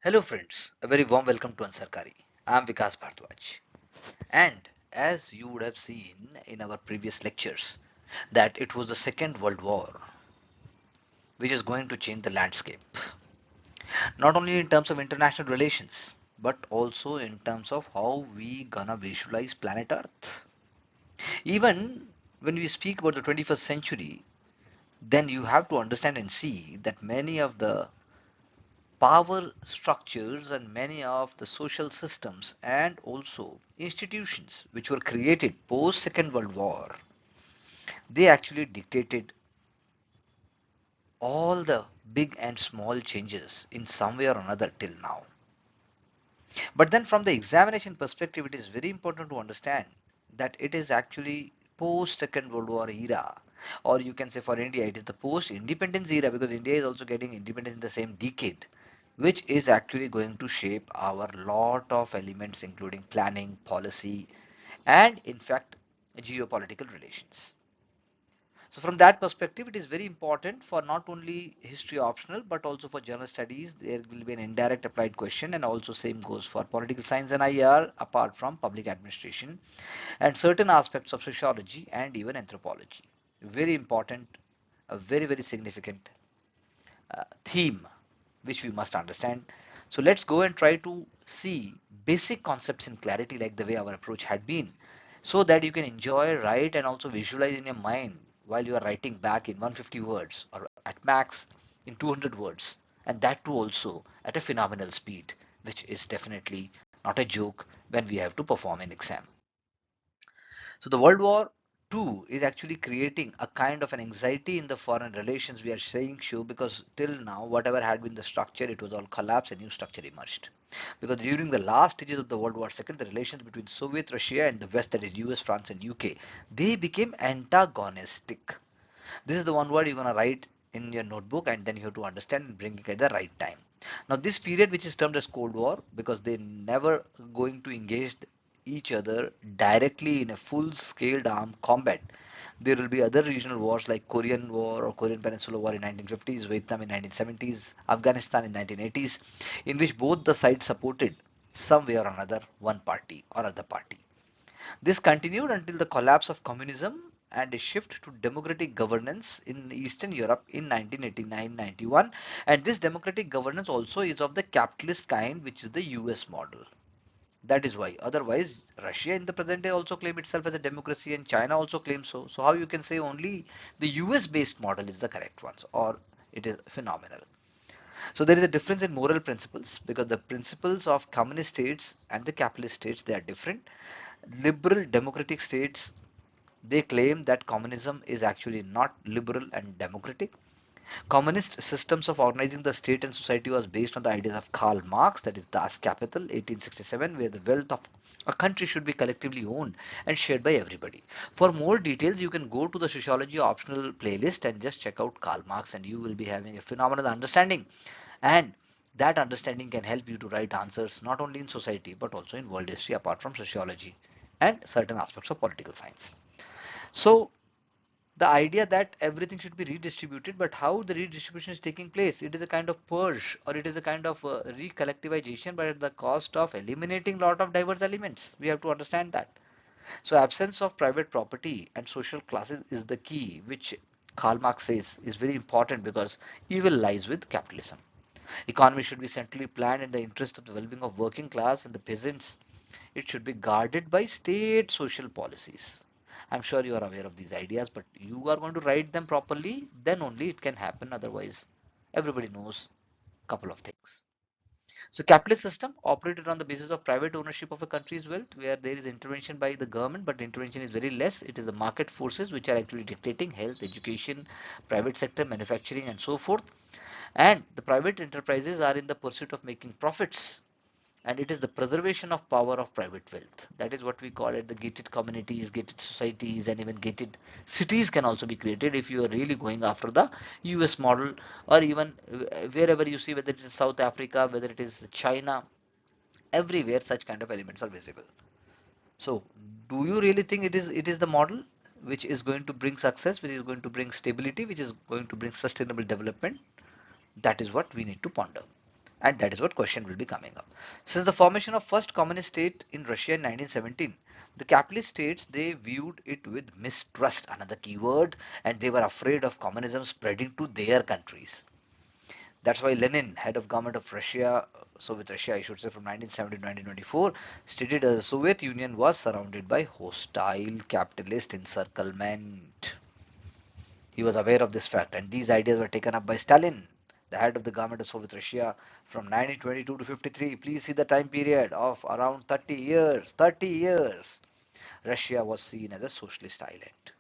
Hello friends, a very warm welcome to Ansarkari. I am Vikas Bhardwaj. And as you would have seen in our previous lectures, that it was the Second World War which is going to change the landscape, not only in terms of international relations, but also in terms of how we gonna visualize planet Earth. Even when we speak about the 21st century, then you have to understand and see that many of the power structures and many of the social systems and also institutions which were created post Second World War, they actually dictated all the big and small changes in some way or another till now. But then from the examination perspective, it is very important to understand that it is actually post Second World War era, or you can say for India, it is the post independence era because India is also getting independence in the same decade, which is actually going to shape our lot of elements, including planning, policy, and in fact, geopolitical relations. So from that perspective, it is very important for not only history optional, but also for general studies. There will be an indirect applied question, and also same goes for political science and IR, apart from public administration, and certain aspects of sociology and even anthropology. Very important, a very significant theme which we must understand. So let's go and try to see basic concepts in clarity like the way our approach had been, so that you can enjoy, write, and also visualize in your mind while you are writing back in 150 words or at max in 200 words, and that too also at a phenomenal speed, which is definitely not a joke when we have to perform an exam. So the World War II is actually creating a kind of an anxiety in the foreign relations, we are saying so, because till now whatever had been the structure, it was all collapsed, a new structure emerged. Because during the last stages of the World War II, the relations between Soviet Russia and the West, that is US, France and UK, they became antagonistic. This is the one word you're going to write in your notebook, and then you have to understand and bring it at the right time. Now this period, which is termed as Cold War, because they never going to engage each other directly in a full scaled armed combat. There will be other regional wars like Korean War or Korean Peninsula War in 1950s, Vietnam in 1970s, Afghanistan in 1980s, in which both the sides supported some way or another one party or other party. This continued until the collapse of communism and a shift to democratic governance in Eastern Europe in 1989-91, and this democratic governance also is of the capitalist kind, which is the US model. That is why. Otherwise, Russia in the present day also claim itself as a democracy, and China also claims so. So how you can say only the US based model is the correct one, or it is phenomenal. So there is a difference in moral principles because the principles of communist states and the capitalist states, they are different. Liberal democratic states, they claim that communism is actually not liberal and democratic. Communist systems of organizing the state and society was based on the ideas of Karl Marx, that is Das Kapital, 1867, where the wealth of a country should be collectively owned and shared by everybody. For more details, you can go to the sociology optional playlist and just check out Karl Marx, and you will be having a phenomenal understanding. And that understanding can help you to write answers not only in society but also in world history, apart from sociology and certain aspects of political science. So the idea that everything should be redistributed, but how the redistribution is taking place, it is a kind of purge, or it is a kind of recollectivization, but at the cost of eliminating a lot of diverse elements. We have to understand that. So absence of private property and social classes is the key, which Karl Marx says is very important because evil lies with capitalism. Economy should be centrally planned in the interest of the well-being of working class and the peasants. It should be guarded by state social policies. I'm sure you are aware of these ideas, but you are going to write them properly, then only it can happen. Otherwise, everybody knows a couple of things. So capitalist system operated on the basis of private ownership of a country's wealth, where there is intervention by the government, but the intervention is very less. It is the market forces which are actually dictating health, education, private sector, manufacturing, and so forth. And the private enterprises are in the pursuit of making profits, and it is the preservation of power of private wealth. That is what we call it the gated communities, gated societies, and even gated cities can also be created if you are really going after the US model, or even wherever you see, whether it is South Africa, whether it is China, everywhere such kind of elements are visible. So do you really think it is the model which is going to bring success, which is going to bring stability, which is going to bring sustainable development? That is what we need to ponder. And that is what question will be coming up. Since the formation of first communist state in Russia in 1917, the capitalist states, they viewed it with mistrust, another keyword, and they were afraid of communism spreading to their countries. That's why Lenin, head of government of Russia, Soviet Russia, I should say, from 1970 to 1924, stated that the Soviet Union was surrounded by hostile capitalist encirclement. He was aware of this fact, and these ideas were taken up by Stalin, the head of the government of Soviet Russia, from 1922 to 53. Please see the time period of around 30 years. 30 years. Russia was seen as a socialist island.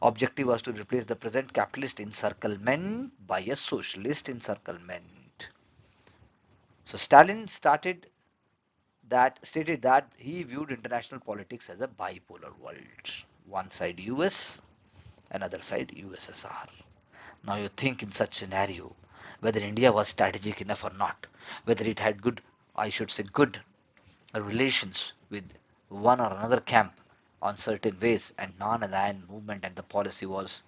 Objective was to replace the present capitalist encirclement by a socialist encirclement. So Stalin stated that he viewed international politics as a bipolar world. One side US, another side USSR. Now you think in such scenario whether India was strategic enough or not, whether it had good, I should say good relations with one or another camp on certain ways, and non-aligned movement and the policy was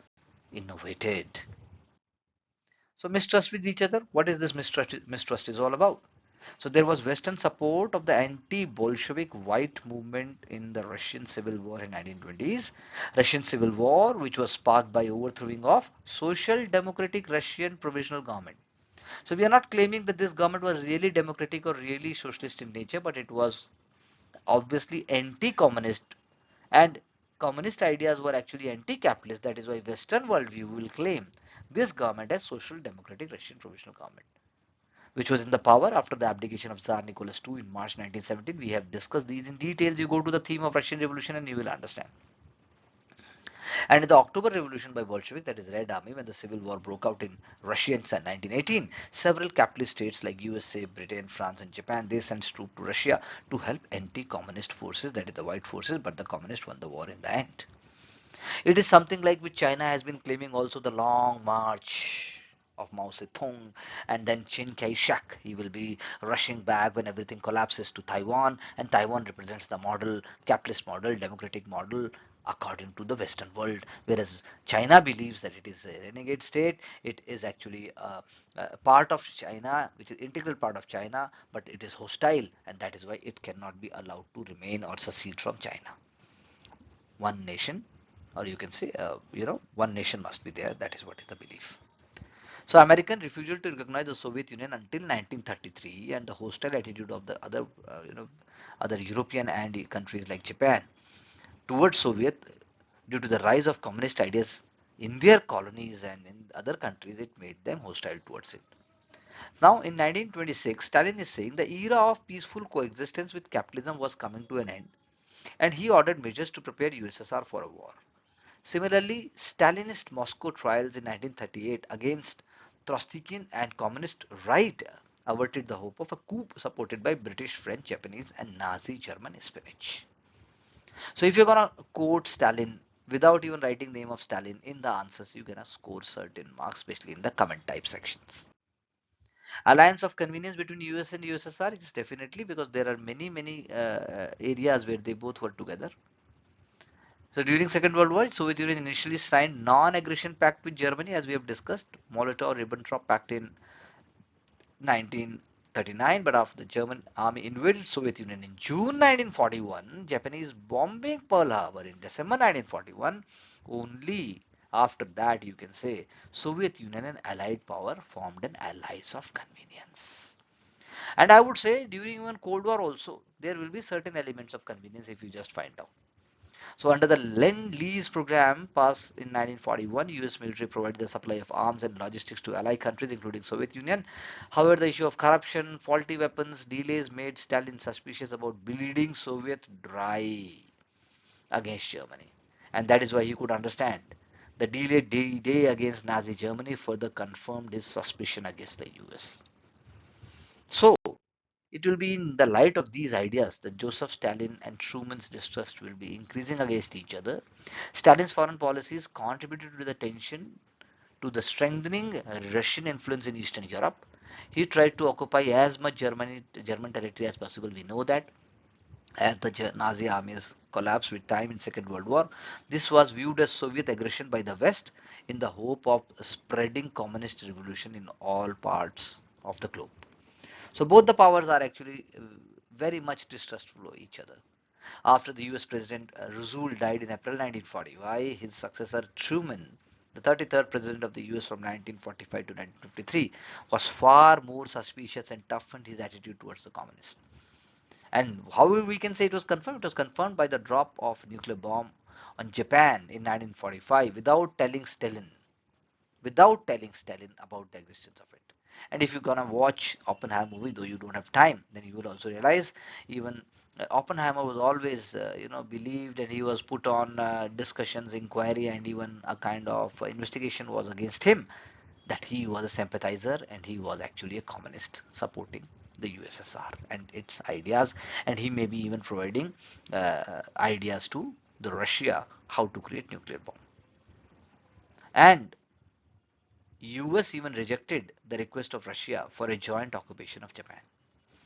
innovated. So mistrust with each other, what is this mistrust is all about? So there was Western support of the anti-Bolshevik white movement in the Russian Civil War in 1920s. Russian Civil War, which was sparked by overthrowing of Social Democratic Russian Provisional Government. So we are not claiming that this government was really democratic or really socialist in nature, but it was obviously anti-communist, and communist ideas were actually anti-capitalist. That is why Western worldview will claim this government as Social Democratic Russian Provisional Government, which was in the power after the abdication of Tsar Nicholas II in March 1917. We have discussed these in details. You go to the theme of Russian Revolution and you will understand. And in the October Revolution by Bolshevik, that is Red Army, when the civil war broke out in Russia in 1918, several capitalist states like USA, Britain, France, and Japan, they sent troops to Russia to help anti-communist forces, that is the white forces, but the communists won the war in the end. It is something like which China has been claiming also, the long march of Mao Zedong, and then Chiang Kai-shek. He will be rushing back when everything collapses to Taiwan, and Taiwan represents the model, capitalist model, democratic model according to the Western world, whereas China believes that it is a renegade state. It is actually a part of China, which is integral part of China, but it is hostile, and that is why it cannot be allowed to remain or secede from China. One nation, or you can say, one nation must be there. That is what is the belief. So American refusal to recognize the Soviet Union until 1933, and the hostile attitude of the other European and countries like Japan towards Soviet, due to the rise of communist ideas in their colonies and in other countries, it made them hostile towards it. Now in 1926, Stalin is saying the era of peaceful coexistence with capitalism was coming to an end, and he ordered measures to prepare USSR for a war. Similarly, Stalinist Moscow trials in 1938 against Trotskyian and communist right averted the hope of a coup supported by British, French, Japanese, and Nazi German espionage. So if you're gonna quote Stalin without even writing the name of Stalin in the answers, you're gonna score certain marks, especially in the comment type sections. Alliance of convenience between US and USSR is definitely, because there are many areas where they both were together. So during Second World War, Soviet Union initially signed non-aggression pact with Germany, as we have discussed, Molotov-Ribbentrop Pact in 1939. But after the German army invaded Soviet Union in June 1941, Japanese bombing Pearl Harbor in December 1941, only after that, you can say, Soviet Union and Allied power formed an alliance of convenience. And I would say during even Cold War also, there will be certain elements of convenience if you just find out. So under the Lend-Lease program passed in 1941, US military provided the supply of arms and logistics to allied countries including Soviet Union. However, the issue of corruption, faulty weapons, delays made Stalin suspicious about bleeding Soviet dry against Germany. And that is why he could understand. The delayed D-Day against Nazi Germany further confirmed his suspicion against the US. So, it will be in the light of these ideas that Joseph Stalin and Truman's distrust will be increasing against each other. Stalin's foreign policies contributed to the tension, to the strengthening Russian influence in Eastern Europe. He tried to occupy as much German territory as possible. We know that as the Nazi armies collapsed with time in Second World War, this was viewed as Soviet aggression by the West in the hope of spreading communist revolution in all parts of the globe. So both the powers are actually very much distrustful of each other. After the US President Roosevelt died in April 1945, his successor Truman, the 33rd President of the US from 1945 to 1953, was far more suspicious and toughened his attitude towards the communists. And how we can say it was confirmed? It was confirmed by the drop of nuclear bomb on Japan in 1945 without telling Stalin about the existence of it. And if you're gonna watch Oppenheimer movie, though you don't have time, then you will also realize even Oppenheimer was always, believed, and he was put on discussions, inquiry, and even a kind of investigation was against him, that he was a sympathizer and he was actually a communist supporting the USSR and its ideas, and he may be even providing ideas to the Russia how to create nuclear bomb. And US even rejected the request of Russia for a joint occupation of Japan.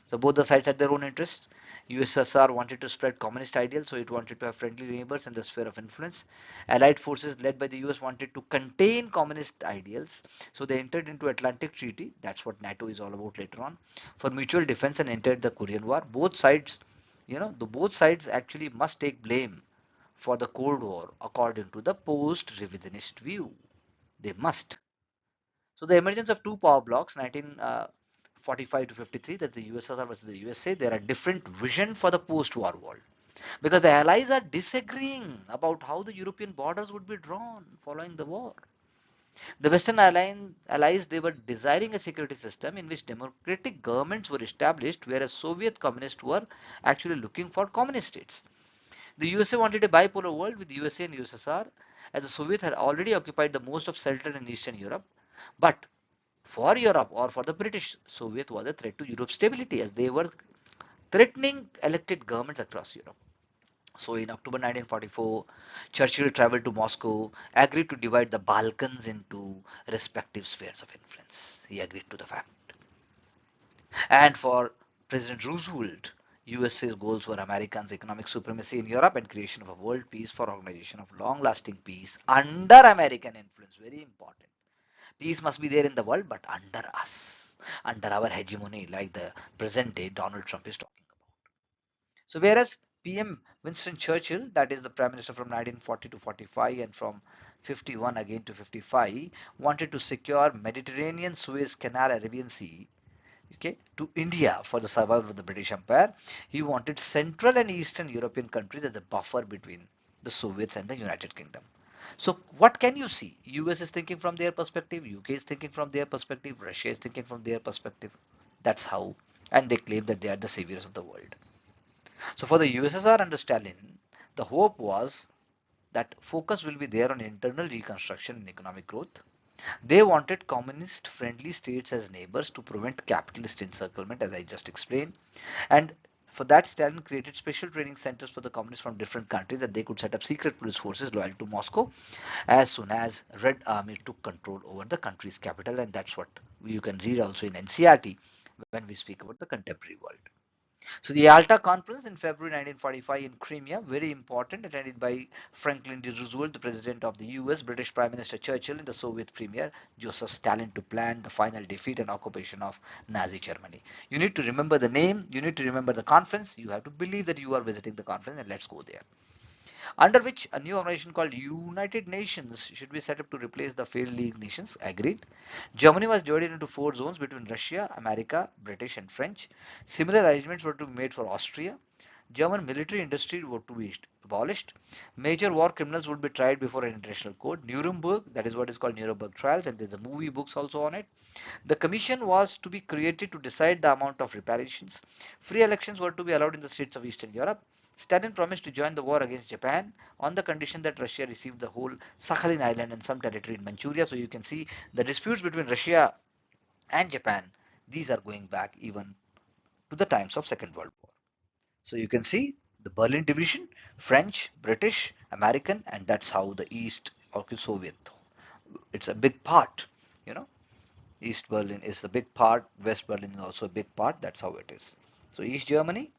So both the sides had their own interests. USSR wanted to spread communist ideals, so it wanted to have friendly neighbors in the sphere of influence. Allied forces led by the US wanted to contain communist ideals, so they entered into Atlantic Treaty. That's what NATO is all about later on, for mutual defense, and entered the Korean War. Both sides, both sides actually must take blame for the Cold War according to the post-revisionist view. They must. So the emergence of two power blocks, 1945 to 53, that the USSR versus the USA, there are different vision for the post-war world, because the allies are disagreeing about how the European borders would be drawn following the war. The Western allies, they were desiring a security system in which democratic governments were established, whereas Soviet communists were actually looking for communist states. The USA wanted a bipolar world with USA and USSR, as the Soviets had already occupied the most of Central and Eastern Europe. But for Europe, or for the British, Soviet was a threat to Europe's stability, as they were threatening elected governments across Europe. So in October 1944, Churchill traveled to Moscow, agreed to divide the Balkans into respective spheres of influence. He agreed to the fact. And for President Roosevelt, USA's goals were Americans' economic supremacy in Europe and creation of a world peace for organization of long-lasting peace under American influence. Very important. Peace must be there in the world, but under us, under our hegemony, like the present day Donald Trump is talking about. So, whereas PM Winston Churchill, that is the Prime Minister from 1940 to 45 and from 51 again to 55, wanted to secure Mediterranean, Suez Canal, Arabian Sea, okay, to India for the survival of the British Empire. He wanted Central and Eastern European countries as a buffer between the Soviets and the United Kingdom. So what can you see? US is thinking from their perspective, UK is thinking from their perspective, Russia is thinking from their perspective. That's how, and they claim that they are the saviors of the world. So for the USSR under Stalin, the hope was that focus will be there on internal reconstruction and economic growth. They wanted communist friendly states as neighbors to prevent capitalist encirclement, as I just explained. And for that, Stalin created special training centers for the communists from different countries, that they could set up secret police forces loyal to Moscow as soon as Red Army took control over the country's capital. And that's what you can read also in NCRT when we speak about the contemporary world. So the Yalta Conference in February 1945 in Crimea, very important, attended by Franklin D. Roosevelt, the President of the US, British Prime Minister Churchill, and the Soviet Premier Joseph Stalin, to plan the final defeat and occupation of Nazi Germany. You need to remember the name, you need to remember the conference, you have to believe that you are visiting the conference, and let's go there, under which a new organization called United Nations should be set up to replace the failed League nations. Agreed. Germany was divided into four zones between Russia, America, British, and French. Similar arrangements were to be made for Austria. German military industry were to be abolished. Major war criminals would be tried before an international court. Nuremberg, that is what is called Nuremberg trials, and there's a movie books also on it. The commission was to be created to decide the amount of reparations. Free elections were to be allowed in the states of Eastern Europe. Stalin promised to join the war against Japan on the condition that Russia received the whole Sakhalin Island and some territory in Manchuria. So you can see the disputes between Russia and Japan, these are going back even to the times of Second World War. So you can see the Berlin division, French, British, American, and that's how the East or Soviet. It's a big part, you know. East Berlin is a big part, West Berlin is also a big part, that's how it is. So East Germany,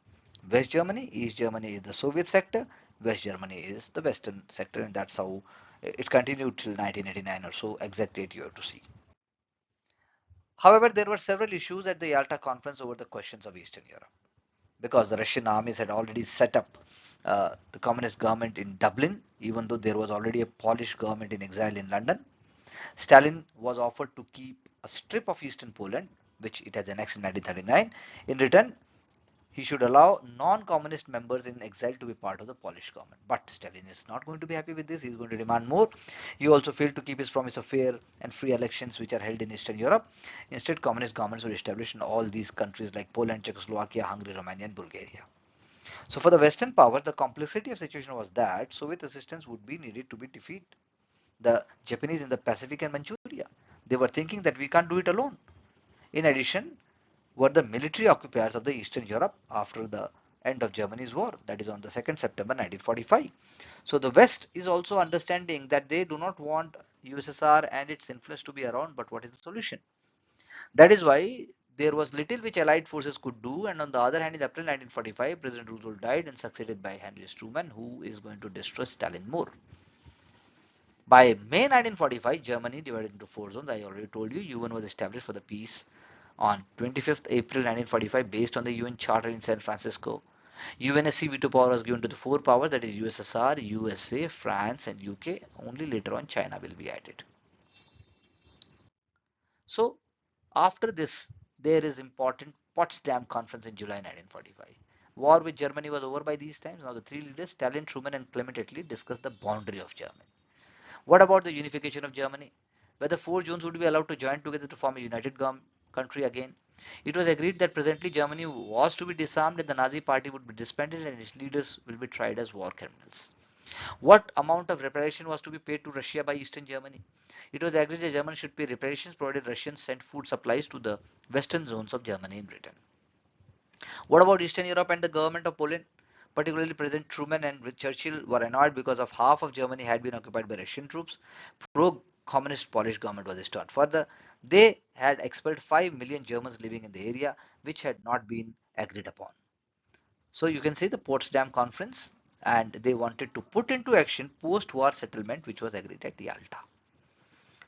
West Germany, East Germany is the Soviet sector, West Germany is the Western sector, and that's how it continued till 1989 or so, exact date you have to see. However, there were several issues at the Yalta conference over the questions of Eastern Europe, because the Russian armies had already set up the communist government in Dublin, even though there was already a Polish government in exile in London. Stalin was offered to keep a strip of eastern Poland, which it had annexed in 1939. In return, he should allow non-communist members in exile to be part of the Polish government. But Stalin is not going to be happy with this. He is going to demand more. He also failed to keep his promise of fair and free elections which are held in Eastern Europe. Instead, communist governments were established in all these countries like Poland, Czechoslovakia, Hungary, Romania and Bulgaria. So for the Western power, the complexity of the situation was that Soviet assistance would be needed to be defeat the Japanese in the Pacific and Manchuria. They were thinking that we can't do it alone. In addition, were the military occupiers of the Eastern Europe after the end of Germany's war, that is on the 2nd September 1945. So the West is also understanding that they do not want USSR and its influence to be around, but what is the solution? That is why there was little which Allied forces could do, and on the other hand, in April 1945, President Roosevelt died and succeeded by Henry S. Truman, who is going to destroy Stalin more. By May 1945, Germany divided into four zones. I already told you, UN was established for the peace on 25th April 1945 based on the UN Charter in San Francisco. UNSC veto power was given to the four powers, that is USSR, USA, France and UK. Only later on China will be added. So after this, there is important Potsdam Conference in July 1945. War with Germany was over by these times. Now the three leaders, Stalin, Truman and Clement Attlee, discussed the boundary of Germany. What about the unification of Germany? Whether four zones would be allowed to join together to form a united country again. It was agreed that presently Germany was to be disarmed and the Nazi party would be disbanded and its leaders will be tried as war criminals. What amount of reparation was to be paid to Russia by Eastern Germany? It was agreed that Germany should pay reparations provided Russians sent food supplies to the western zones of Germany in Britain. What about Eastern Europe and the government of Poland? Particularly President Truman and Churchill were annoyed because of half of Germany had been occupied by Russian troops. Pro-communist Polish government was installed. Further, they had expelled 5 million Germans living in the area, which had not been agreed upon. So you can see the Potsdam Conference, and they wanted to put into action post-war settlement, which was agreed at Yalta.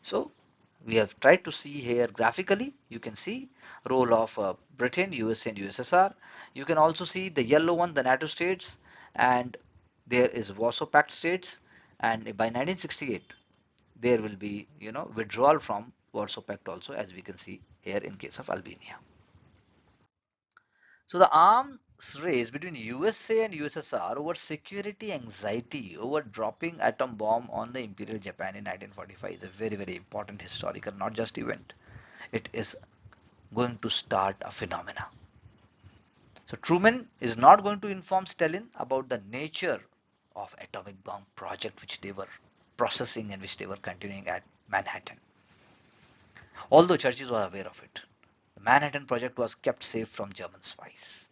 So we have tried to see here graphically. You can see role of Britain, US and USSR. You can also see the yellow one, the NATO states, and there is Warsaw Pact states. And by 1968, there will be withdrawal from Warsaw Pact also, as we can see here in case of Albania. So the arms race between USA and USSR over security anxiety over dropping atom bomb on the Imperial Japan in 1945 is a very, very important historical, not just event. It is going to start a phenomena. So Truman is not going to inform Stalin about the nature of atomic bomb project which they were processing and which they were continuing at Manhattan. Although Churchill was aware of it, the Manhattan project was kept safe from German spies.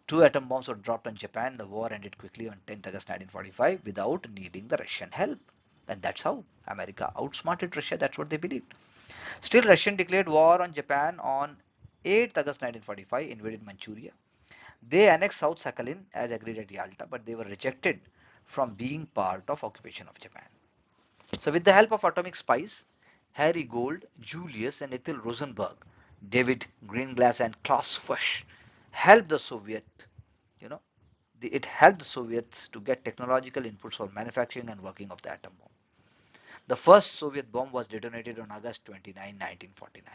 2 atom bombs were dropped on Japan. The war ended quickly on 10th August 1945 without needing the Russian help. And that's how America outsmarted Russia. That's what they believed. Still, Russia declared war on Japan on 8th August 1945, invaded Manchuria. They annexed South Sakhalin as agreed at Yalta, but they were rejected from being part of occupation of Japan. So with the help of atomic spies, Harry Gold, Julius and Ethel Rosenberg, David Greenglass and Klaus Fuchs helped the it helped the Soviets to get technological inputs for manufacturing and working of the atom bomb. The first Soviet bomb was detonated on August 29, 1949.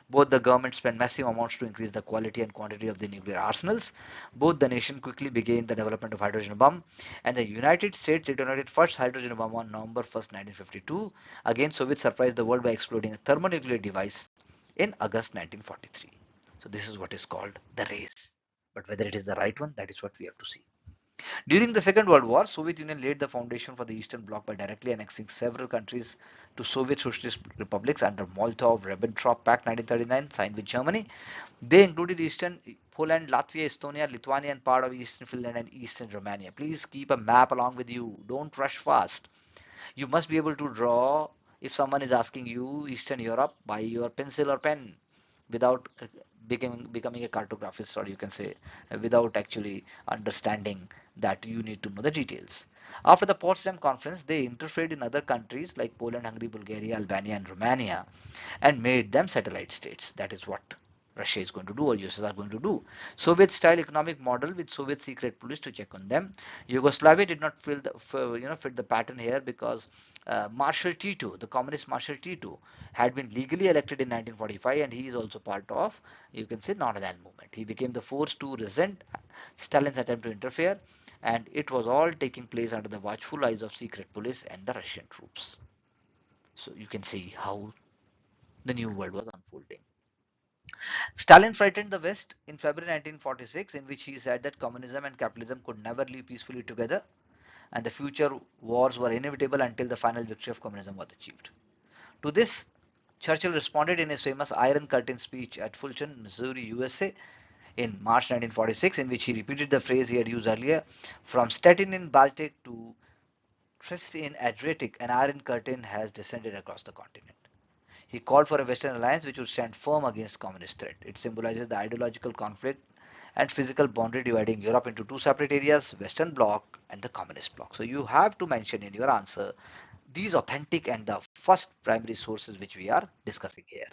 Both the governments spent massive amounts to increase the quality and quantity of the nuclear arsenals. Both the nation quickly began the development of hydrogen bomb, and the United States detonated first hydrogen bomb on November 1st, 1952. Again, Soviets surprised the world by exploding a thermonuclear device in August 1943. So this is what is called the race. But whether it is the right one, that is what we have to see. During the Second World War, Soviet Union laid the foundation for the Eastern Bloc by directly annexing several countries to Soviet Socialist republics under Molotov-Ribbentrop Pact 1939 signed with Germany. They included Eastern Poland, Latvia, Estonia, Lithuania and part of Eastern Finland and Eastern Romania. Please keep a map along with you. Don't rush fast. You must be able to draw. If someone is asking you Eastern Europe, by your pencil or pen without becoming a cartographist, or you can say without actually understanding that you need to know the details. After the Potsdam Conference, they interfered in other countries like Poland, Hungary, Bulgaria, Albania, and Romania, and made them satellite states. That is what Russia is going to do, or USSR are going to do. Soviet-style economic model with Soviet secret police to check on them. Yugoslavia did not fit the pattern here because Marshal Tito, the communist Marshal Tito, had been legally elected in 1945, and he is also part of, you can say, non-aligned movement. He became the force to resent Stalin's attempt to interfere, and it was all taking place under the watchful eyes of secret police and the Russian troops. So you can see how the new world was unfolding. Stalin frightened the West in February 1946, in which he said that communism and capitalism could never live peacefully together, and the future wars were inevitable until the final victory of communism was achieved. To this, Churchill responded in his famous Iron Curtain speech at Fulton, Missouri, USA, in March 1946, in which he repeated the phrase he had used earlier: from Stettin in Baltic to Trieste in Adriatic, an iron curtain has descended across the continent. He called for a Western alliance which would stand firm against communist threat. It symbolizes the ideological conflict and physical boundary dividing Europe into two separate areas, Western Bloc and the Communist Bloc. So you have to mention in your answer these authentic and the first primary sources which we are discussing here.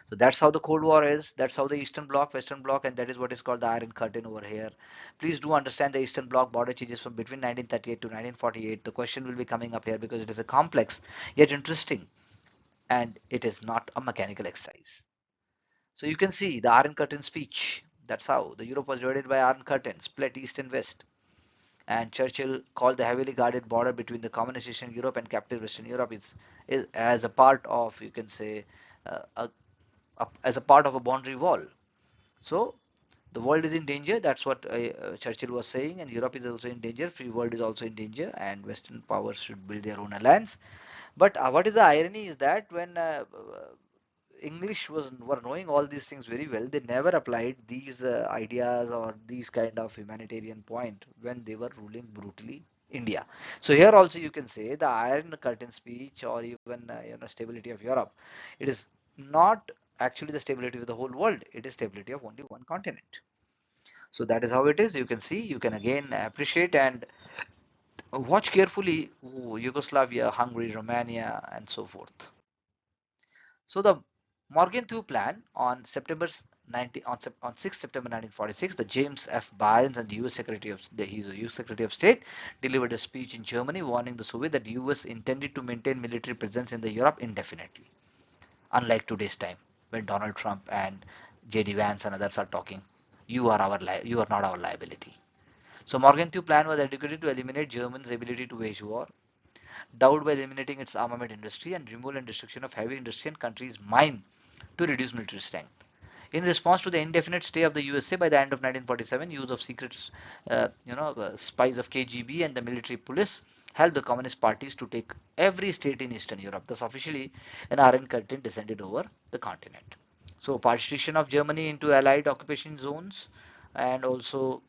So that's how the Cold War is. That's how the Eastern Bloc, Western Bloc, and that is what is called the Iron Curtain over here. Please do understand the Eastern Bloc border changes from between 1938 to 1948. The question will be coming up here because it is a complex yet interesting, and it is not a mechanical exercise. So you can see the Iron Curtain speech. That's how the Europe was divided by Iron Curtain, split east and west. And Churchill called the heavily guarded border between the communist Eastern Europe and captive Western Europe is as a part of, you can say, uh, as a part of a boundary wall. So the world is in danger. That's what Churchill was saying, and Europe is also in danger. Free world is also in danger, and Western powers should build their own alliance. But what is the irony is that when English were knowing all these things very well, they never applied these ideas or these kind of humanitarian point when they were ruling brutally India. So here also you can say the Iron Curtain speech, or even stability of Europe. It is not actually the stability of the whole world. It is stability of only one continent. So that is how it is. You can see, you can again appreciate and watch carefully Yugoslavia, Hungary, Romania, and so forth. So the Morgenthau Plan on September 19, on 6 September 1946, the James F. Barnes and the U.S. Secretary of he's a U.S. Secretary of State delivered a speech in Germany warning the Soviet that U.S. intended to maintain military presence in the Europe indefinitely. Unlike today's time, when Donald Trump and J.D. Vance and others are talking, you are you are not our liability. So Morgenthau Plan was educated to eliminate Germany's ability to wage war, Dowd by eliminating its armament industry and removal and destruction of heavy industry and countries' mine to reduce military strength. In response to the indefinite stay of the USA by the end of 1947, use of secret, spies of KGB and the military police helped the communist parties to take every state in Eastern Europe. Thus, officially, an Iron Curtain descended over the continent. So, partition of Germany into Allied occupation zones, and also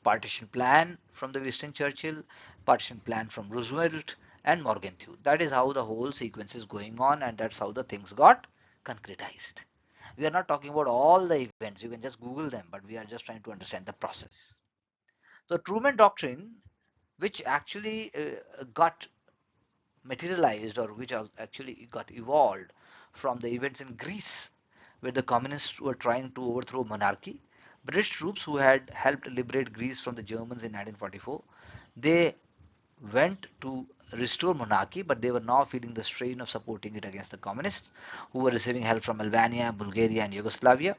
partition plan from the Winston Churchill, partition plan from Roosevelt, and Morgenthau. That is how the whole sequence is going on, and that's how the things got concretized. We are not talking about all the events, you can just Google them, but we are just trying to understand the process. The Truman Doctrine, which actually got materialized, or which actually got evolved from the events in Greece, where the communists were trying to overthrow monarchy. British troops who had helped liberate Greece from the Germans in 1944, they went to restore monarchy, but they were now feeling the strain of supporting it against the communists, who were receiving help from Albania, Bulgaria, and Yugoslavia.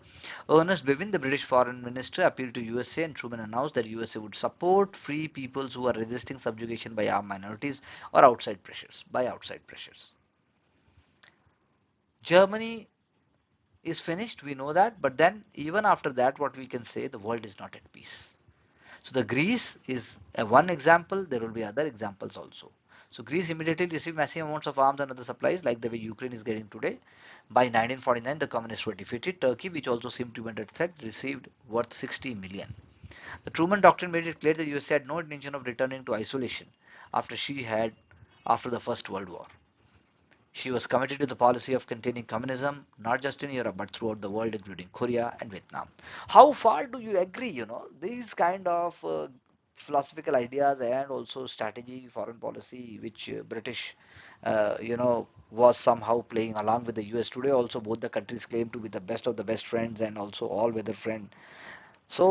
Ernest Bevin, the British foreign minister, appealed to USA, and Truman announced that USA would support free peoples who are resisting subjugation by armed minorities or outside pressures. Germany is finished, we know that, but then even after that, what we can say, the world is not at peace. So the Greece is one example. There will be other examples also. So Greece immediately received massive amounts of arms and other supplies, like the way Ukraine is getting today. By 1949, the communists were defeated. Turkey, which also seemed to be under threat, received worth 60 million. The Truman Doctrine made it clear that the USA had no intention of returning to isolation after the First World War. She was committed to the policy of containing communism, not just in Europe, but throughout the world, including Korea and Vietnam. How far do you agree? These kind of philosophical ideas and also strategy, foreign policy, which British, was somehow playing along with the US. Today, also both the countries claim to be the best of the best friends and also all-weather friend. So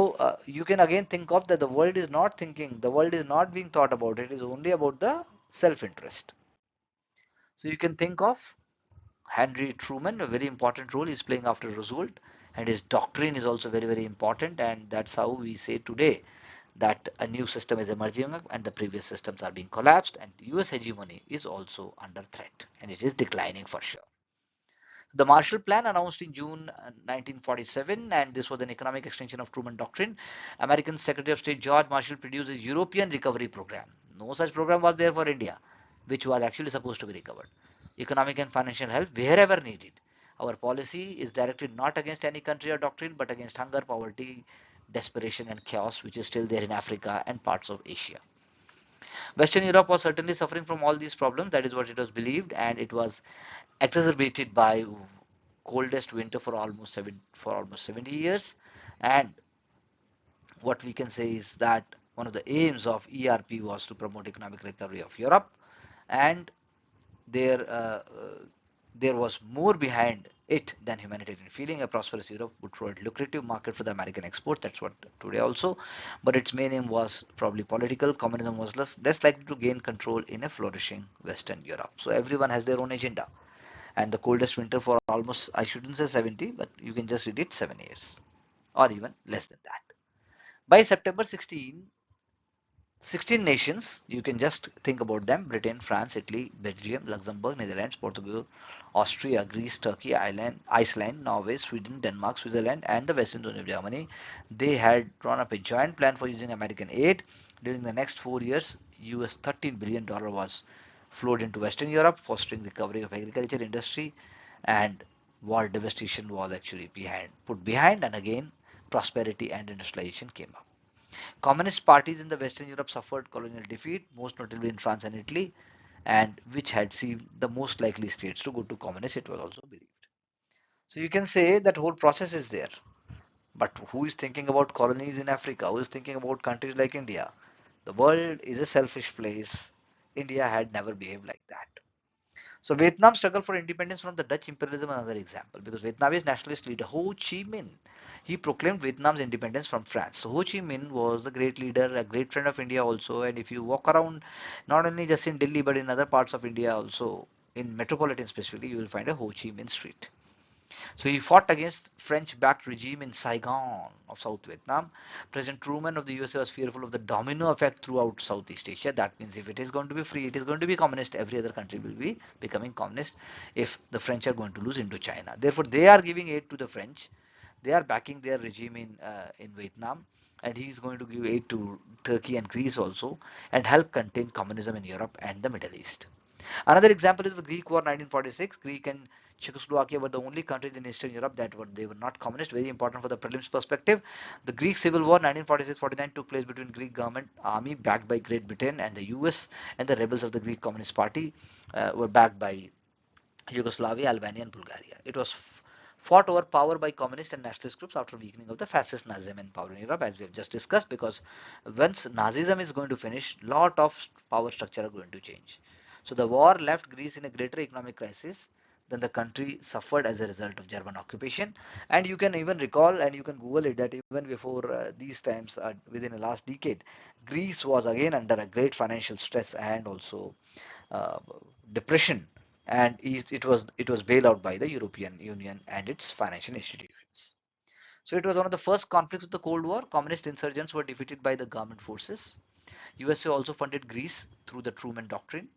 you can again think of that the world is not thinking, the world is not being thought about. It is only about the self-interest. So you can think of Henry Truman, a very important role he's playing after Roosevelt, and his doctrine is also very, very important. And that's how we say today that a new system is emerging and the previous systems are being collapsed, and US hegemony is also under threat and it is declining for sure. The Marshall Plan announced in June 1947, and this was an economic extension of Truman Doctrine. American Secretary of State George Marshall produced a European recovery program. No such program was there for India, which was actually supposed to be recovered. Economic and financial help wherever needed. Our policy is directed not against any country or doctrine, but against hunger, poverty, desperation, and chaos, which is still there in Africa and parts of Asia. Western Europe was certainly suffering from all these problems. That is what it was believed, and it was exacerbated by coldest winter for almost 70 years. And what we can say is that one of the aims of ERP was to promote economic recovery of Europe, and there uh, uh, there was more behind it than humanitarian feeling. A prosperous Europe would provide lucrative market for the American export. That's what today also. But its main aim was probably political. Communism was less likely to gain control in a flourishing Western Europe. So everyone has their own agenda. And the coldest winter for almost, I shouldn't say 70, but you can just read it 7 years or even less than that. By September 16 nations, you can just think about them: Britain, France, Italy, Belgium, Luxembourg, Netherlands, Portugal, Austria, Greece, Turkey, Iceland, Norway, Sweden, Denmark, Switzerland, and the Western zone of Germany. They had drawn up a joint plan for using American aid. During the next 4 years, US $13 billion was flowed into Western Europe, fostering recovery of agriculture industry, and war devastation was actually put behind, and again prosperity and industrialization came up. Communist parties in the Western Europe suffered colonial defeat, most notably in France and Italy, and which had seemed the most likely states to go to communist, it was also believed. So you can say that whole process is there. But who is thinking about colonies in Africa? Who is thinking about countries like India? The world is a selfish place. India had never behaved like that. So Vietnam's struggle for independence from the Dutch imperialism is another example, because Vietnamese nationalist leader Ho Chi Minh, he proclaimed Vietnam's independence from France. So Ho Chi Minh was a great leader, a great friend of India also, and if you walk around not only just in Delhi but in other parts of India also, in metropolitan specifically, you will find a Ho Chi Minh street. So he fought against French-backed regime in Saigon of South Vietnam. President Truman of the USA was fearful of the domino effect throughout Southeast Asia. That means if it is going to be free, it is going to be communist. Every other country will be becoming communist if the French are going to lose Indochina. Therefore, they are giving aid to the French. They are backing their regime in Vietnam, and he is going to give aid to Turkey and Greece also, and help contain communism in Europe and the Middle East. Another example is the Greek War 1946. Greek and Czechoslovakia were the only countries in Eastern Europe that were not communist. Very important for the prelims perspective. The Greek Civil War 1946-49 took place between Greek government army backed by Great Britain and the US, and the rebels of the Greek Communist Party were backed by Yugoslavia, Albania, and Bulgaria. It was fought over power by communist and nationalist groups after weakening of the fascist Nazism in power in Europe, as we have just discussed, because once Nazism is going to finish, lot of power structure are going to change. So the war left Greece in a greater economic crisis than the country suffered as a result of German occupation. And you can even recall, and you can Google it, that even before these times, within the last decade, Greece was again under a great financial stress and also uh, depression, and it was bailed out by the European Union and its financial institutions. So it was one of the first conflicts of the Cold War. Communist insurgents were defeated by the government forces. USA also funded Greece through the Truman Doctrine,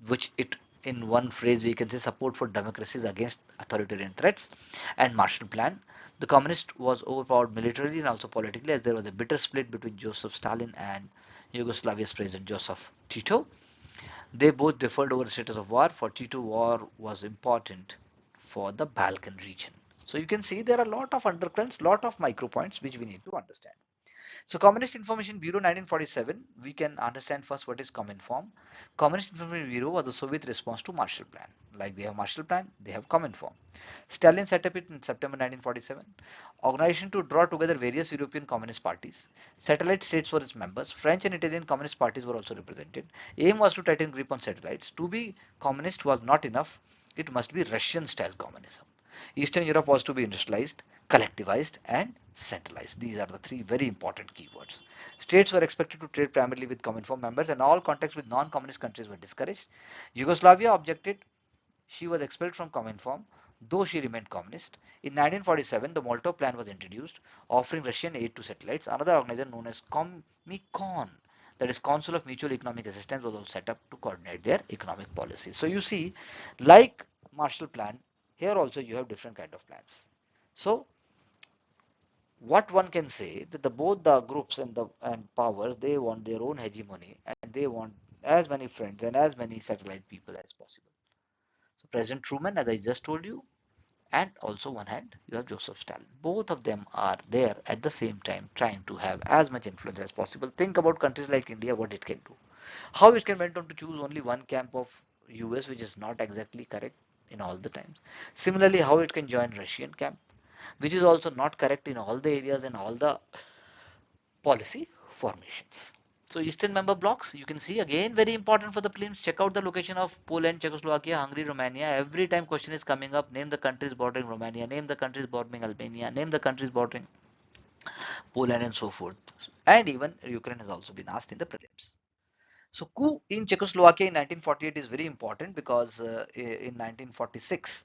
which it, in one phrase we can say, support for democracies against authoritarian threats, and Marshall Plan. The communist was overpowered militarily and also politically, as there was a bitter split between Joseph Stalin and Yugoslavia's President Joseph Tito. They both differed over the status of war. For Tito, war was important for the Balkan region. So you can see there are a lot of undercurrents, lot of micro points which we need to understand. So Communist Information Bureau 1947, we can understand first what is Cominform. Communist Information Bureau was the Soviet response to Marshall Plan. Like they have Marshall Plan, they have Cominform. Stalin set up it in September 1947. Organization to draw together various European communist parties. Satellite states were its members. French and Italian communist parties were also represented. Aim was to tighten grip on satellites. To be communist was not enough. It must be Russian style communism. Eastern Europe was to be industrialized, collectivized, and centralized. These are the three very important keywords. States were expected to trade primarily with Cominform members, and all contacts with non-communist countries were discouraged. Yugoslavia objected. She was expelled from Cominform, though she remained communist. In 1947, the Molotov Plan was introduced, offering Russian aid to satellites. Another organization known as Comecon, that is Council of Mutual Economic Assistance, was also set up to coordinate their economic policies. So you see, like Marshall Plan, here also you have different kind of plans. So what one can say that both the groups and powers, they want their own hegemony and they want as many friends and as many satellite people as possible. So President Truman, as I just told you, and also one hand you have Joseph Stalin. Both of them are there at the same time trying to have as much influence as possible. Think about countries like India, what it can do. How it can went on to choose only one camp of US, which is not exactly correct in all the times. Similarly, how it can join Russian camp, which is also not correct in all the areas and all the policy formations. So Eastern member blocks, you can see again very important for the prelims. Check out the location of Poland, Czechoslovakia, Hungary, Romania. Every time question is coming up, name the countries bordering Romania, name the countries bordering Albania, name the countries bordering Poland and so forth. And even Ukraine has also been asked in the prelims. So coup in Czechoslovakia in 1948 is very important because in 1946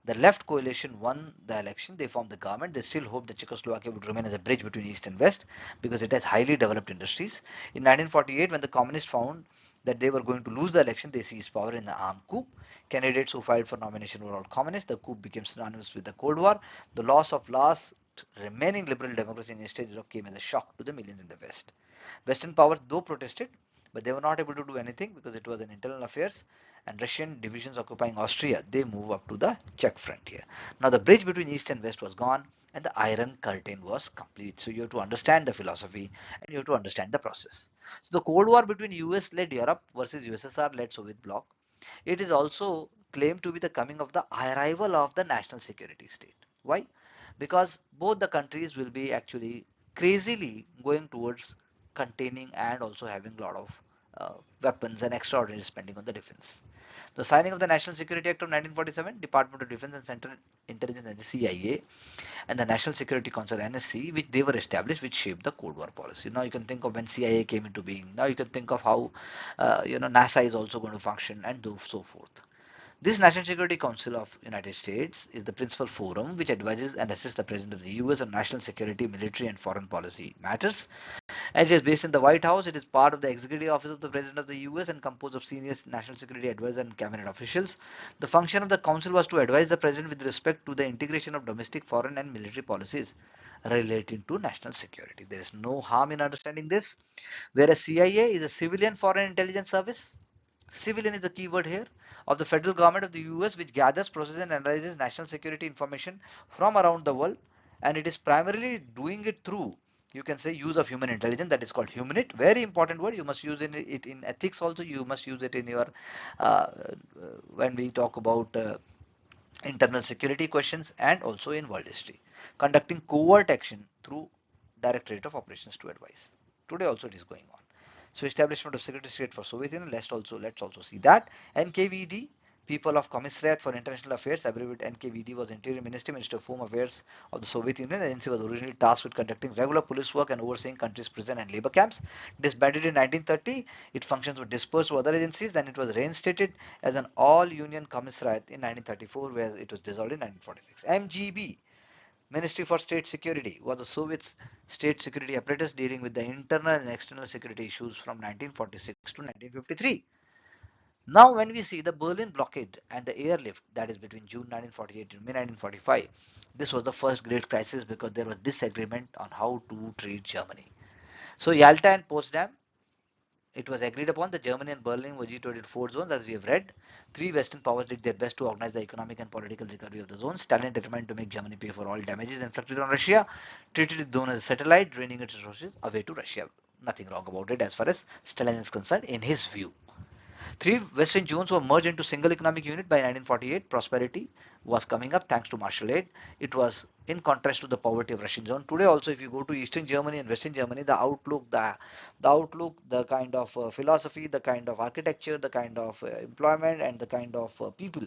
the left coalition won the election. They formed the government. They still hope that Czechoslovakia would remain as a bridge between East and West because it has highly developed industries. In 1948, when the communists found that they were going to lose the election, they seized power in the armed coup. Candidates who filed for nomination were all communists. The coup became synonymous with the Cold War. The loss of last remaining liberal democracy in Eastern Europe came as a shock to the millions in the West. Western powers, though, protested, but they were not able to do anything because it was an internal affairs, and Russian divisions occupying Austria, they move up to the Czech frontier. Now the bridge between East and West was gone and the Iron Curtain was complete. So you have to understand the philosophy and you have to understand the process. So the Cold War between US-led Europe versus USSR-led Soviet bloc, it is also claimed to be the coming of the arrival of the national security state. Why? Because both the countries will be actually crazily going towards containing and also having a lot of weapons and extraordinary spending on the defense. The signing of the National Security Act of 1947, Department of Defense and Central Intelligence and the CIA, and the National Security Council NSC, which they were established, which shaped the Cold War policy. Now you can think of when CIA came into being. Now you can think of how NASA is also going to function and so forth. This National Security Council of United States is the principal forum which advises and assists the President of the US on national security, military and foreign policy matters. And it is based in the White House. It is part of the Executive Office of the President of the US and composed of senior national security advisors and cabinet officials. The function of the council was to advise the President with respect to the integration of domestic, foreign and military policies relating to national security. There is no harm in understanding this. Whereas CIA is a civilian foreign intelligence service. Civilian is the keyword here, of the federal government of the US, which gathers, processes and analyzes national security information from around the world, and it is primarily doing it through, you can say, use of human intelligence. That is called humanit. Very important word. You must use it in ethics also. You must use it in your when we talk about internal security questions and also in world history. Conducting covert action through Directorate of Operations to advise. Today also it is going on. So establishment of security state for Soviet Union. Let's also see that. NKVD, People of Commissariat for International Affairs, abbreviated NKVD, was Interior Ministry, Ministry of Home Affairs of the Soviet Union. The agency was originally tasked with conducting regular police work and overseeing countries' prison and labor camps. Disbanded in 1930, its functions were dispersed to other agencies. Then it was reinstated as an all-union commissariat in 1934, where it was dissolved in 1946. MGB, Ministry for State Security, was the Soviet state security apparatus dealing with the internal and external security issues from 1946 to 1953. Now, when we see the Berlin blockade and the airlift, that is between June 1948 and May 1945, this was the first great crisis because there was disagreement on how to treat Germany. So Yalta and Potsdam, it was agreed upon that Germany and Berlin were G20 four zones, as we have read. Three Western powers did their best to organize the economic and political recovery of the zones. Stalin determined to make Germany pay for all damages inflicted on Russia, treated it known as a satellite, draining its resources away to Russia. Nothing wrong about it as far as Stalin is concerned, in his view. Three Western zones were merged into single economic unit by 1948. Prosperity was coming up thanks to martial aid. It was in contrast to the poverty of Russian zone. Today also, if you go to Eastern Germany and Western Germany, the kind of philosophy, the kind of architecture, the kind of employment, and the kind of people,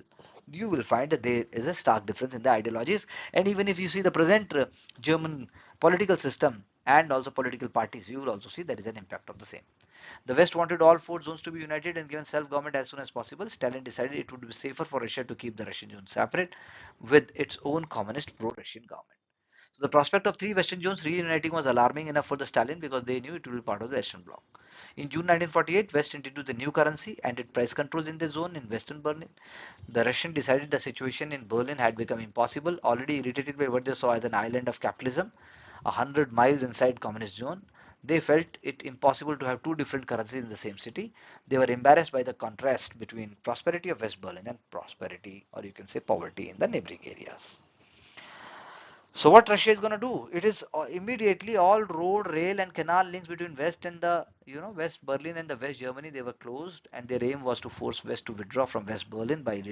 you will find that there is a stark difference in the ideologies. And even if you see the present German political system and also political parties, you will also see there is an impact of the same. The West wanted all four zones to be united and given self-government as soon as possible. Stalin decided it would be safer for Russia to keep the Russian zone separate with its own communist pro-Russian government. So the prospect of three Western zones reuniting was alarming enough for the Stalin because they knew it would be part of the Western Bloc. In June 1948, West introduced the new currency and did price controls in the zone in Western Berlin. The Russians decided the situation in Berlin had become impossible, already irritated by what they saw as an island of capitalism, 100 miles inside communist zone. They felt it impossible to have two different currencies in the same city. They were embarrassed by the contrast between prosperity of West Berlin and prosperity, or you can say poverty, in the neighboring areas. So what Russia is going to do? It is immediately all road, rail, and canal links between West and the West Berlin and the West Germany, they were closed, and their aim was to force West to withdraw from West Berlin by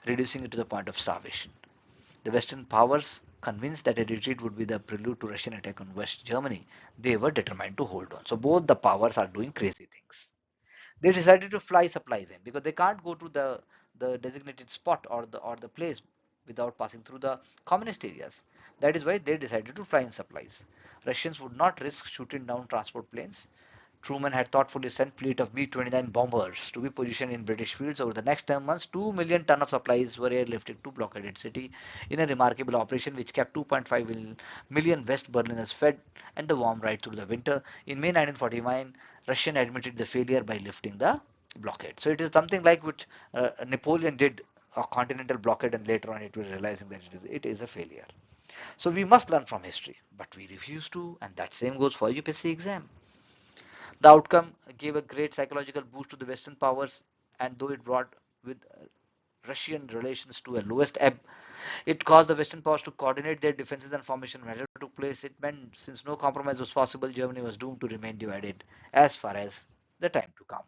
reducing it to the point of starvation. The Western powers, convinced that a retreat would be the prelude to Russian attack on West Germany, they were determined to hold on. So both the powers are doing crazy things. They decided to fly supplies in because they can't go to the designated spot or the place without passing through the communist areas. That is why they decided to fly in supplies. Russians would not risk shooting down transport planes. Truman had thoughtfully sent fleet of B-29 bombers to be positioned in British fields. Over the next 10 months, 2 million tons of supplies were airlifted to blockaded city in a remarkable operation which kept 2.5 million West Berliners fed and the warm right through the winter. In May 1949, Russian admitted the failure by lifting the blockade. So it is something like which Napoleon did, a continental blockade, and later on it was realizing that it is a failure. So we must learn from history, but we refuse to, and that same goes for UPSC exam. The outcome gave a great psychological boost to the Western powers, and though it brought with Russian relations to a lowest ebb, it caused the Western powers to coordinate their defenses and formation whenever it took place. It meant since no compromise was possible, Germany was doomed to remain divided as far as the time to come.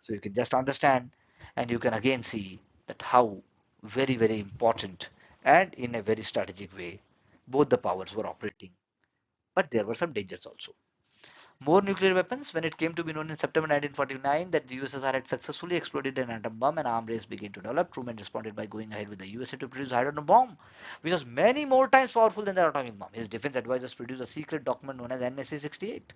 So you can just understand, and you can again see that how very, very important and in a very strategic way both the powers were operating. But there were some dangers also. More nuclear weapons. When it came to be known in September 1949 that the USSR had successfully exploded an atom bomb, an arms race began to develop. Truman responded by going ahead with the USA to produce a hydrogen bomb, which was many more times powerful than the atomic bomb. His defense advisors produced a secret document known as NSA 68,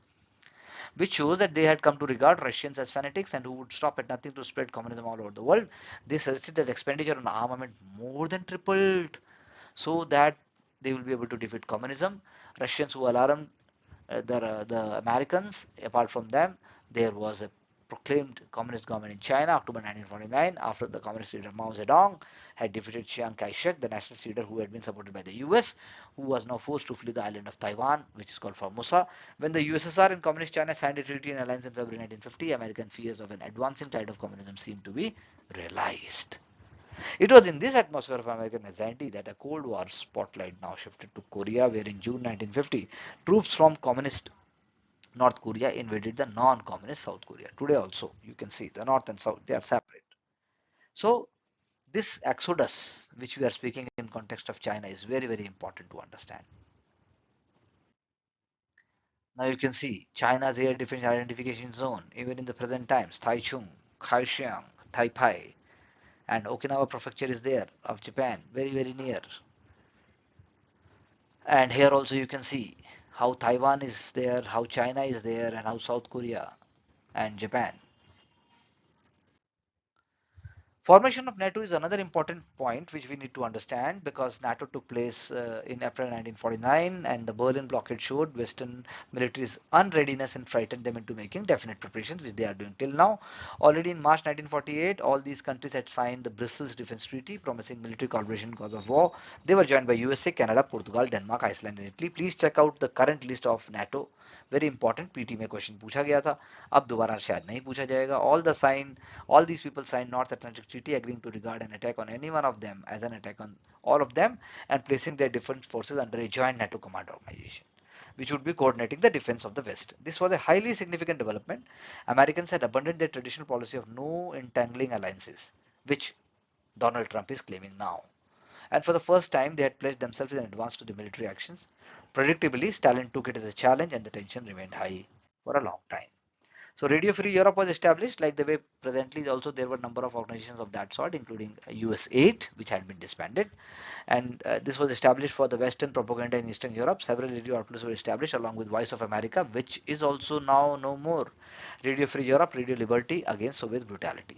which shows that they had come to regard Russians as fanatics and who would stop at nothing to spread communism all over the world. They suggested that expenditure on armament more than tripled so that they will be able to defeat communism. Russians who alarmed the Americans. Apart from them, there was a proclaimed communist government in China, October 1949, after the communist leader Mao Zedong had defeated Chiang Kai-shek, the nationalist leader who had been supported by the US, who was now forced to flee the island of Taiwan, which is called Formosa. When the USSR and Communist China signed a treaty and alliance in February 1950, American fears of an advancing tide of communism seemed to be realized. It was in this atmosphere of American anxiety that the Cold War spotlight now shifted to Korea, where in June 1950, troops from communist North Korea invaded the non-communist South Korea. Today also, you can see the North and South, they are separate. So this exodus, which we are speaking in context of China, is very, very important to understand. Now you can see China's air defense identification zone, even in the present times, Taichung, Kaohsiung, Taipei, and Okinawa prefecture is there of Japan, very, very near. And here also you can see how Taiwan is there, how China is there, and how South Korea and Japan. Formation of NATO is another important point which we need to understand, because NATO took place in April 1949, and the Berlin blockade showed Western military's unreadiness and frightened them into making definite preparations, which they are doing till now. Already in March 1948, all these countries had signed the Brussels Defense Treaty promising military cooperation in cause of war. They were joined by USA, Canada, Portugal, Denmark, Iceland and Italy. Please check out the current list of NATO. Very important PT में question पूछा गया था, अब दोबारा शायद नहीं पूछा जाएगा. All these people signed North Atlantic Treaty agreeing to regard an attack on any one of them as an attack on all of them, and placing their different forces under a joint NATO command organization, which would be coordinating the defense of the West. This was a highly significant development. Americans had abandoned their traditional policy of no entangling alliances, which Donald Trump is claiming now. And for the first time, they had pledged themselves in advance to the military actions. Predictably, Stalin took it as a challenge, and the tension remained high for a long time. So Radio Free Europe was established, like the way presently also there were a number of organizations of that sort, including US8, which had been disbanded. And this was established for the Western propaganda in Eastern Europe. Several radio outlets were established along with Voice of America, which is also now no more. Radio Free Europe, Radio Liberty against Soviet brutality.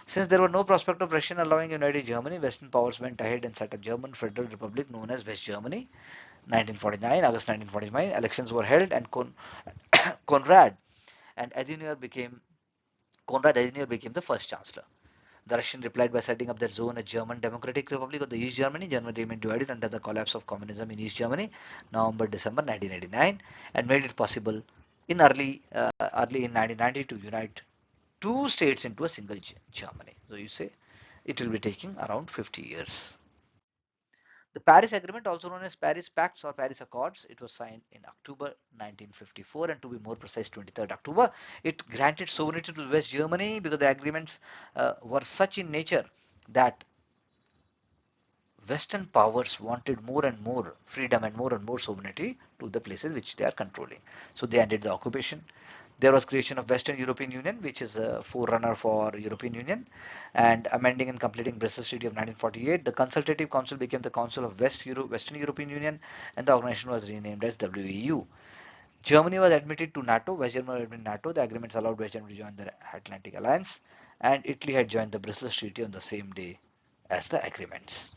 Since there were no prospect of Russian allowing United Germany, Western powers went ahead and set up German Federal Republic known as West Germany. 1949, August 1949, elections were held, and Konrad and Konrad Adenauer became the first chancellor. The Russians replied by setting up their zone as German Democratic Republic of the East Germany. Germany remained divided under the collapse of communism in East Germany, November-December 1989, and made it possible in early in 1990 to unite two states into a single Germany. So you say it will be taking around 50 years. The Paris Agreement, also known as Paris Pacts or Paris Accords, it was signed in October 1954, and to be more precise, 23rd October. It granted sovereignty to West Germany because the agreements were such in nature that Western powers wanted more and more freedom and more sovereignty to the places which they are controlling. So they ended the occupation. There was creation of Western European Union, which is a forerunner for European Union, and amending and completing Brussels Treaty of 1948. The Consultative Council became the Council of Western European Union, and the organization was renamed as WEU. Germany was admitted to NATO. West Germany was admitted to NATO. The agreements allowed West Germany to join the Atlantic Alliance, and Italy had joined the Brussels Treaty on the same day as the agreements.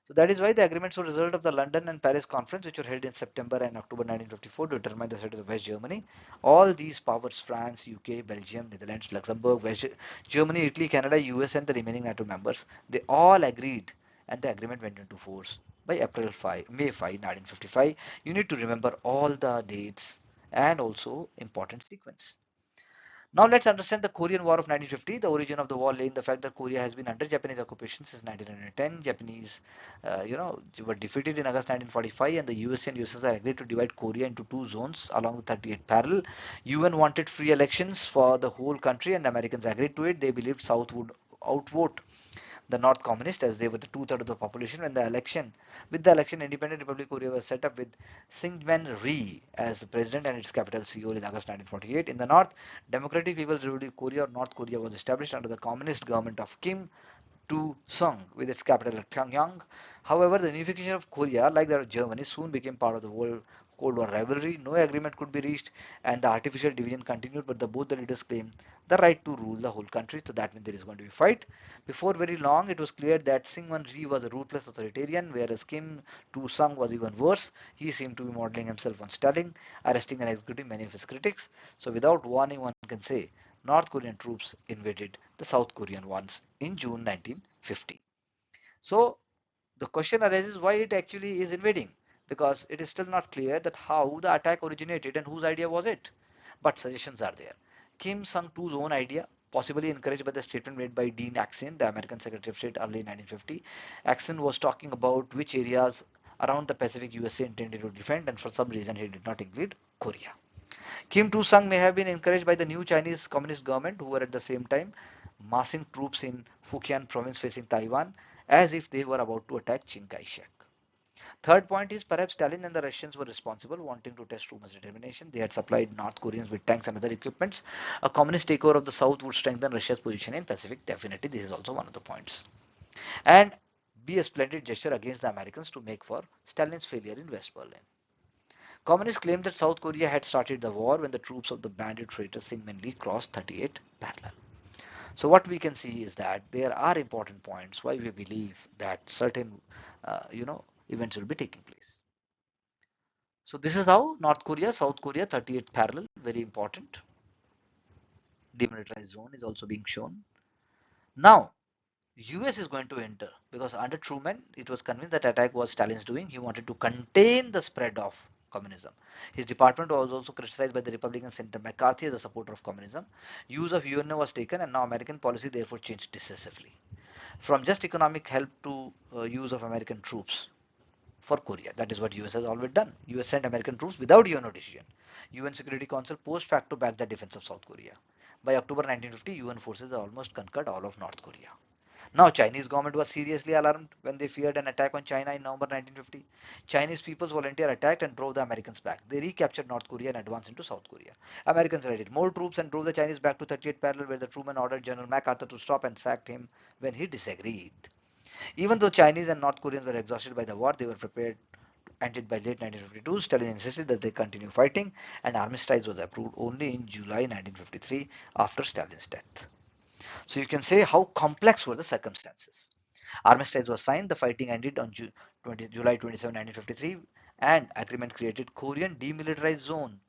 So that is why the agreements were a result of the London and Paris conference, which were held in September and October 1954 to determine the status of West Germany. All these powers, France, UK, Belgium, Netherlands, Luxembourg, West Germany, Italy, Canada, US, and the remaining NATO members, they all agreed, and the agreement went into force by May 5, 1955. You need to remember all the dates and also important sequence. Now let's understand the Korean War of 1950. The origin of the war lay in the fact that Korea has been under Japanese occupation since 1910. Japanese, were defeated in August 1945, and the US and USSR agreed to divide Korea into two zones along the 38th parallel. UN wanted free elections for the whole country, and the Americans agreed to it. They believed South would outvote the North Communist, as they were the two-thirds of the population. When the election, with the election, Independent Republic Korea was set up with Syngman Rhee as the president and its capital Seoul in August 1948. In the North, Democratic People's Republic of Korea or North Korea was established under the communist government of Kim Il-sung with its capital at Pyongyang. However, the unification of Korea, like that of Germany, soon became part of the world Cold War rivalry. No agreement could be reached, and the artificial division continued, but both the leaders claimed the right to rule the whole country. So that means there is going to be a fight. Before very long, it was clear that Syngman Rhee was a ruthless authoritarian, whereas Kim Il-sung was even worse. He seemed to be modeling himself on Stalin, arresting and executing many of his critics. So without warning, one can say North Korean troops invaded the South Korean ones in June 1950. So the question arises why it actually is invading, because it is still not clear that how the attack originated and whose idea was it. But suggestions are there. Kim Sung-too's own idea, possibly encouraged by the statement made by Dean Axon, the American Secretary of State, early in 1950. Axon was talking about which areas around the Pacific USA intended to defend, and for some reason he did not include Korea. Kim Il-sung may have been encouraged by the new Chinese Communist government, who were at the same time massing troops in Fujian province facing Taiwan, as if they were about to attack Chiang Kai-shek. Third point is perhaps Stalin and the Russians were responsible, wanting to test too much determination. They had supplied North Koreans with tanks and other equipments. A communist takeover of the South would strengthen Russia's position in Pacific. Definitely, this is also one of the points. And be a splendid gesture against the Americans to make for Stalin's failure in West Berlin. Communists claimed that South Korea had started the war when the troops of the bandit traitor Syngman Rhee crossed 38 parallel. So what we can see is that there are important points why we believe that certain, events will be taking place. So this is how North Korea, South Korea, 38th parallel, very important. Demilitarized zone is also being shown. Now, US is going to enter because under Truman, it was convinced that attack was Stalin's doing. He wanted to contain the spread of communism. His department was also criticized by the Republican Senator McCarthy as a supporter of communism. Use of UNO was taken, and now American policy therefore changed decisively from just economic help to use of American troops for Korea. That is what US has always done. US sent American troops without UNO decision. UN Security Council post facto backed the defense of South Korea. By October 1950, UN forces almost conquered all of North Korea. Now, Chinese government was seriously alarmed when they feared an attack on China in November 1950. Chinese People's Volunteer attacked and drove the Americans back. They recaptured North Korea and advanced into South Korea. Americans added more troops and drove the Chinese back to 38th parallel, where the Truman ordered General MacArthur to stop and sacked him when he disagreed. Even though Chinese and North Koreans were exhausted by the war, they were prepared to end it by late 1952. Stalin insisted that they continue fighting, and armistice was approved only in July 1953 after Stalin's death. So you can say how complex were the circumstances. Armistice was signed, the fighting ended on July 27, 1953, and agreement created Korean demilitarized zone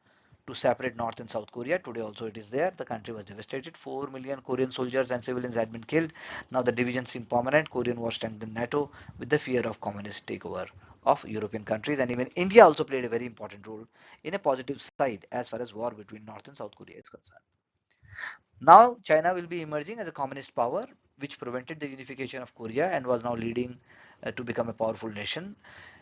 to separate North and South Korea. Today also it is there. The country was devastated. 4 million Korean soldiers and civilians had been killed. Now the division seemed permanent. Korean war strengthened NATO with the fear of communist takeover of European countries, and even India also played a very important role in a positive side as far as war between North and South Korea is concerned. Now China will be emerging as a communist power, which prevented the unification of Korea and was now leading to become a powerful nation.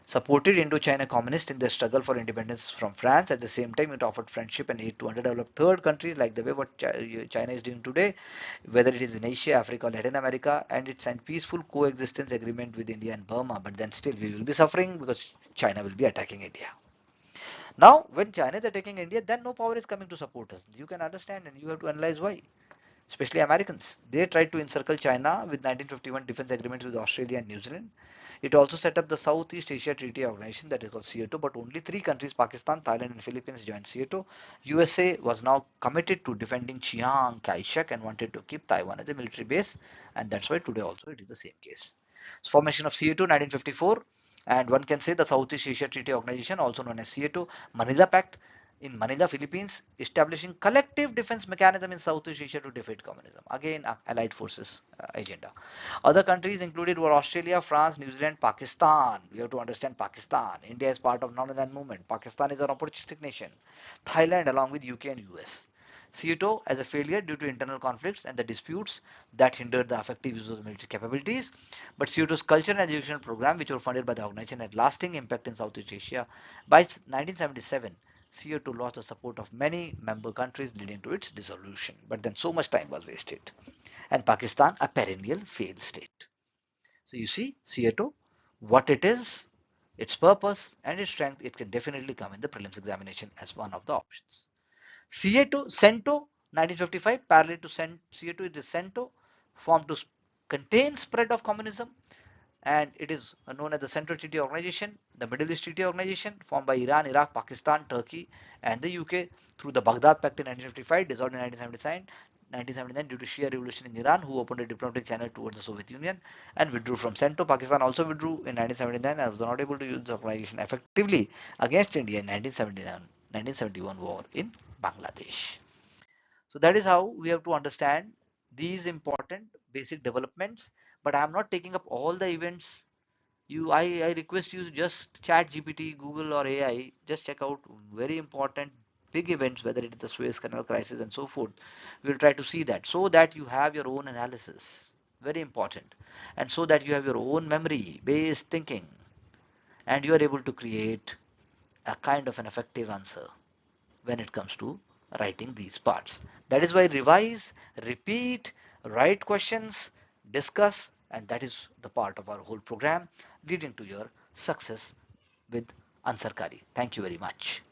Supported Indo-China communists in their struggle for independence from France. At the same time, it offered friendship and aid to underdeveloped third countries, like the way what China is doing today, whether it is in Asia, Africa, or Latin America, and it signed peaceful coexistence agreement with India and Burma. But then still we will be suffering because China will be attacking India. Now, when China is attacking India, then no power is coming to support us. You can understand, and you have to analyze why. Especially Americans. They tried to encircle China with 1951 defense agreements with Australia and New Zealand. It also set up the Southeast Asia Treaty Organization, that is called SEATO, but only three countries, Pakistan, Thailand and Philippines, joined SEATO. USA was now committed to defending Chiang Kai-shek and wanted to keep Taiwan as a military base, and that's why today also it is the same case. So formation of SEATO 1954, and one can say the Southeast Asia Treaty Organization, also known as SEATO, Manila Pact, in Manila, Philippines, establishing collective defense mechanism in Southeast Asia to defeat communism. Again, Allied forces agenda. Other countries included were Australia, France, New Zealand, Pakistan. We have to understand Pakistan. India is part of non-aligned movement. Pakistan is an opportunistic nation. Thailand, along with UK and US. SEATO as a failure due to internal conflicts and the disputes that hindered the effective use of military capabilities. But SEATO's culture and education program, which were funded by the organization, had lasting impact in Southeast Asia. By 1977, SEATO lost the support of many member countries, leading to its dissolution. But then so much time was wasted. And Pakistan, a perennial failed state. So you see, SEATO, what it is, its purpose and its strength, it can definitely come in the prelims examination as one of the options. CENTO 1955, parallel to CETO is the CENTO, formed to contain spread of communism, and it is known as the Central Treaty Organization, the Middle East Treaty Organization, formed by Iran, Iraq, Pakistan, Turkey, and the UK through the Baghdad Pact in 1955, dissolved in 1979 due to Shia revolution in Iran, who opened a diplomatic channel towards the Soviet Union and withdrew from CENTO. Pakistan also withdrew in 1979 and was not able to use the organization effectively against India in 1971 war in Bangladesh. So that is how we have to understand these important basic developments. But I am not taking up all the events. I request you just chat GPT, Google or AI, just check out very important big events, whether it is the Suez Canal crisis and so forth. We'll try to see that so that you have your own analysis. Very important. And so that you have your own memory based thinking and you are able to create a kind of an effective answer when it comes to writing these parts. That is why revise, repeat, write questions, discuss, and that is the part of our whole program leading to your success with Ansarkari. Thank you very much.